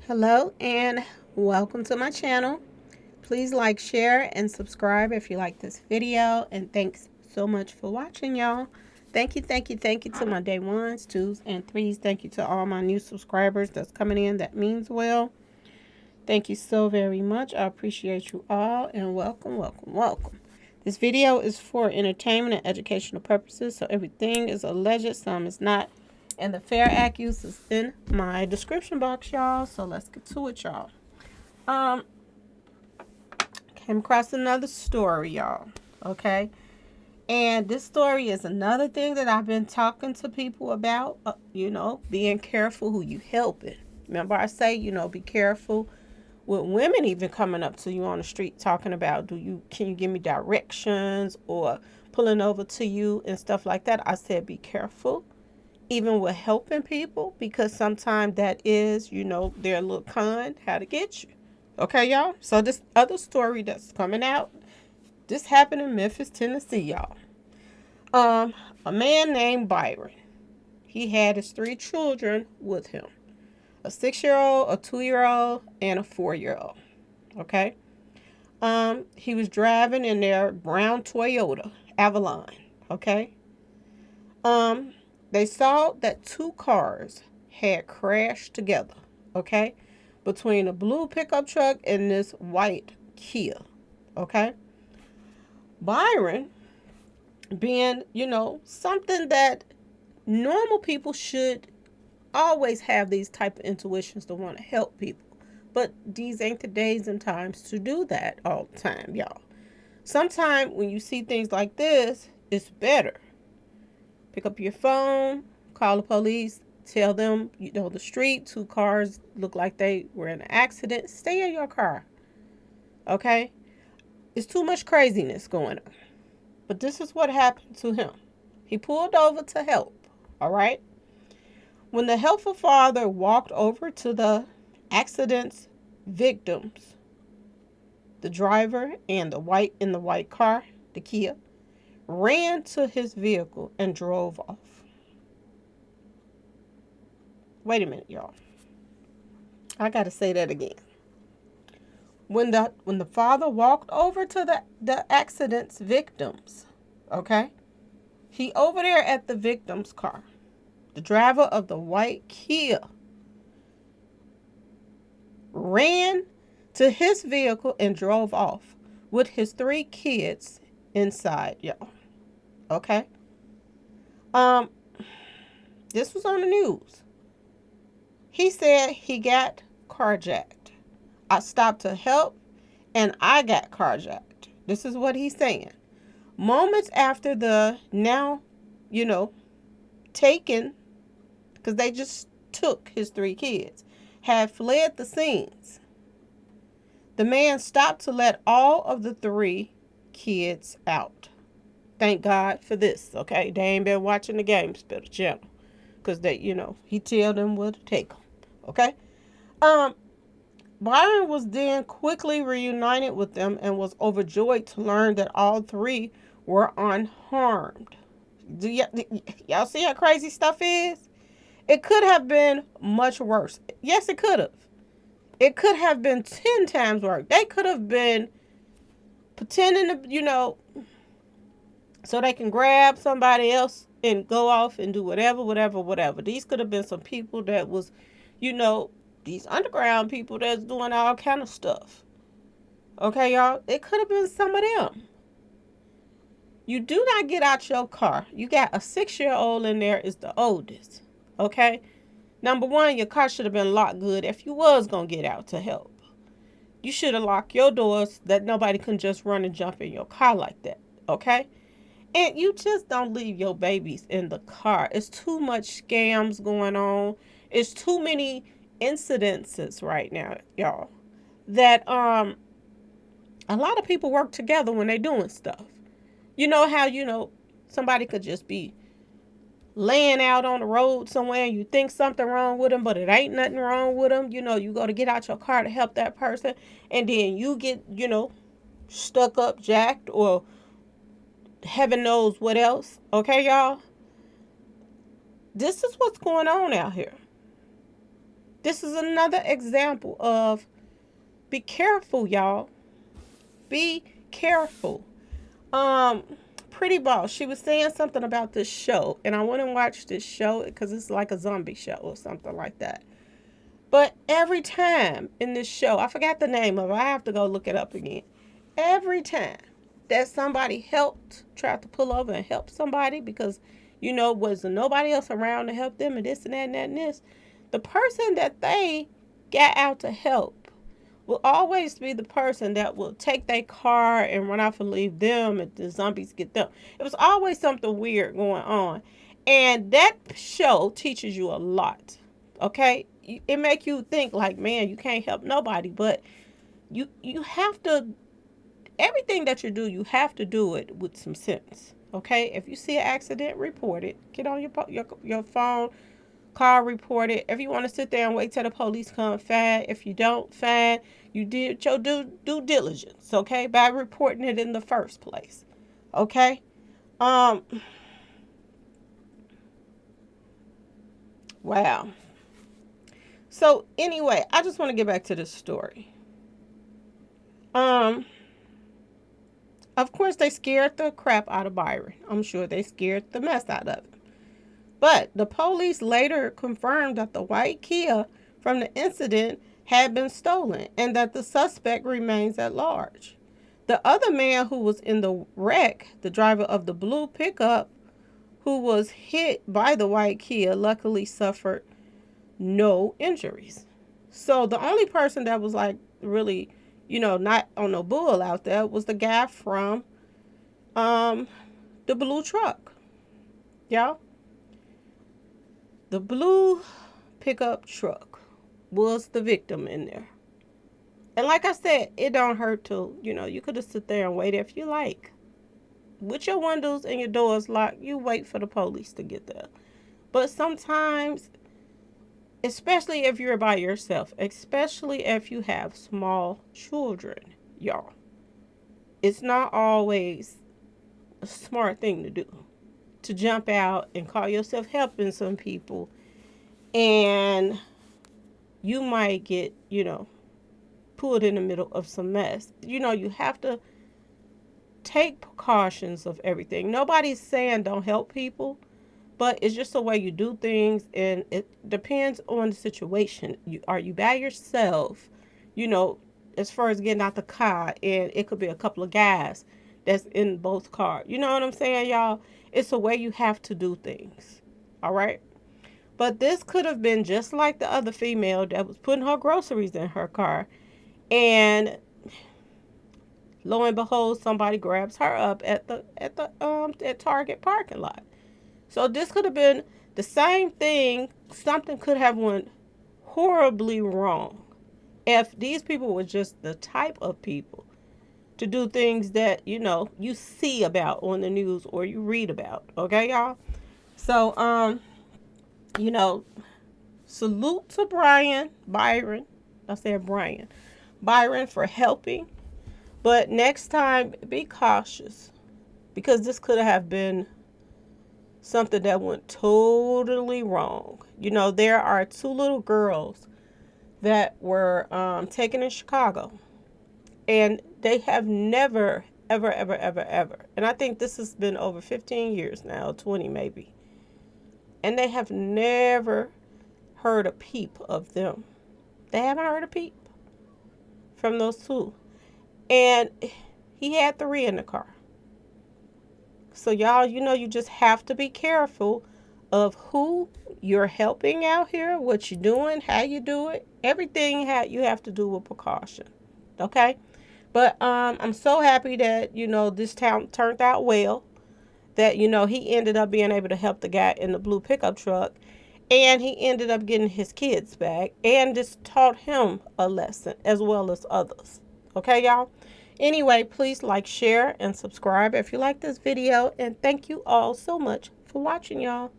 Hello and welcome to my channel. Please like, share, and subscribe if you like this video. And thanks so much for watching, y'all. Thank you to my day ones, twos, and threes. Thank you to all my new subscribers that's coming in. That means well. Thank you so very much. I appreciate you all and welcome. This video is for entertainment and educational purposes, so everything is alleged, some is not. And the Fair Act use is in my description box, y'all. So let's get to it, y'all. Um, Came across another story, y'all. Okay. And this story is another thing that I've been talking to people about, being careful who you helping. Remember I say, be careful with women even coming up to you on the street talking about, can you give me directions, or pulling over to you and stuff like that. I said, be careful even with helping people, because sometimes that is, their little con how to get you. Okay, y'all? So this other story that's coming out, this happened in Memphis, Tennessee, y'all. A man named Byron. He had his 3 children with him. A 6-year-old, a 2-year-old, and a 4-year-old. Okay? He was driving in their brown Toyota Avalon. Okay? They saw that 2 cars had crashed together. Okay? Between a blue pickup truck and this white Kia. Okay? Byron, being, something that normal people should always have, these type of intuitions to want to help people. But these ain't the days and times to do that all the time, y'all. Sometimes when you see things like this, it's better. Pick up your phone, call the police, tell them, the street, 2 cars look like they were in an accident. Stay in your car. Okay? It's too much craziness going on. But this is what happened to him. He pulled over to help. All right? When the helpful father walked over to the accident's victims, the driver and the white car, the Kia, ran to his vehicle and drove off. Wait a minute, y'all. I got to say that again. When the father walked over to the accident's victims, okay? He over there at the victim's car. The driver of the white Kia ran to his vehicle and drove off with his 3 kids inside, y'all. Okay? This was on the news. He said he got carjacked. I stopped to help and I got carjacked. This is what he's saying. Moments after the now, taken, because they just took his 3 kids, had fled the scenes. The man stopped to let all of the 3 kids out. Thank God for this, okay? They ain't been watching the games, but the channel. Because he tell them where to take them, okay? Byron was then quickly reunited with them and was overjoyed to learn that all 3 were unharmed. Do y'all see how crazy stuff is? It could have been much worse. Yes, it could have. It could have been 10 times worse. They could have been pretending to, so they can grab somebody else and go off and do whatever. These could have been some people that was, these underground people that's doing all kind of stuff. Okay, y'all? It could have been some of them. You do not get out your car. You got a 6-year-old in there, is the oldest. Okay? Number 1, your car should have been locked good if you was going to get out to help. You should have locked your doors that nobody can just run and jump in your car like that. Okay? And you just don't leave your babies in the car. It's too much scams going on. It's too many incidences right now, y'all, that a lot of people work together when they're doing stuff. You know how, somebody could just be laying out on the road somewhere and you think something wrong with them, but it ain't nothing wrong with them. You go to get out your car to help that person, and then you get, stuck up, jacked, or heaven knows what else. Okay, y'all? This is what's going on out here. This is another example of be careful, y'all. Be careful. Um, Pretty Boss, she was saying something about this show, and I went and watched this show because it's like a zombie show or something like that. But every time in this show, I forgot the name of it. I have to go look it up again. Every time that somebody tried to pull over and help somebody because, was nobody else around to help them and this and that and that and this, the person that they got out to help will always be the person that will take their car and run off and leave them and the zombies get them. It was always something weird going on. And that show teaches you a lot. Okay? It make you think like, man, you can't help nobody, but you have to, everything that you do, you have to do it with some sense. Okay? If you see an accident, report it. Get on your phone, call, report it. If you want to sit there and wait till the police come, fine. If you don't, fine. You did your due diligence, okay, by reporting it in the first place. Okay? Wow. So anyway, I just want to get back to this story. Of course they scared the crap out of Byron. I'm sure they scared the mess out of him. But the police later confirmed that the white Kia from the incident had been stolen and that the suspect remains at large. The other man who was in the wreck, the driver of the blue pickup who was hit by the white Kia, luckily suffered no injuries. So the only person that was like really, not on no bull out there was the guy from the blue truck. Y'all. The blue pickup truck was the victim in there. And like I said, it don't hurt to, you could just sit there and wait if you like. With your windows and your doors locked, you wait for the police to get there. But sometimes, especially if you're by yourself, especially if you have small children, y'all, it's not always a smart thing to do. To jump out and call yourself helping some people, and you might get, pulled in the middle of some mess. You have to take precautions of everything. Nobody's saying don't help people, but it's just the way you do things, and it depends on the situation. Are you by yourself? As far as getting out the car, and it could be a couple of guys that's in both cars. You know what I'm saying, y'all? It's the way you have to do things. All right? But this could have been just like the other female that was putting her groceries in her car. And lo and behold, somebody grabs her up at Target parking lot. So this could have been the same thing. Something could have went horribly wrong if these people were just the type of people to do things that, you see about on the news or you read about. Okay, y'all? So, salute to Byron. I said Byron for helping. But next time, be cautious. Because this could have been something that went totally wrong. There are 2 little girls that were taken in Chicago. And they have never, ever, ever, ever, ever. And I think this has been over 15 years now, 20 maybe. And they have never heard a peep of them. They haven't heard a peep from those 2. And he had 3 in the car. So y'all, you just have to be careful of who you're helping out here, what you're doing, how you do it. Everything you have to do with precaution. Okay? But I'm so happy that, this town turned out well. That, he ended up being able to help the guy in the blue pickup truck. And he ended up getting his kids back. And just taught him a lesson as well as others. Okay, y'all? Anyway, please like, share, and subscribe if you like this video. And thank you all so much for watching, y'all.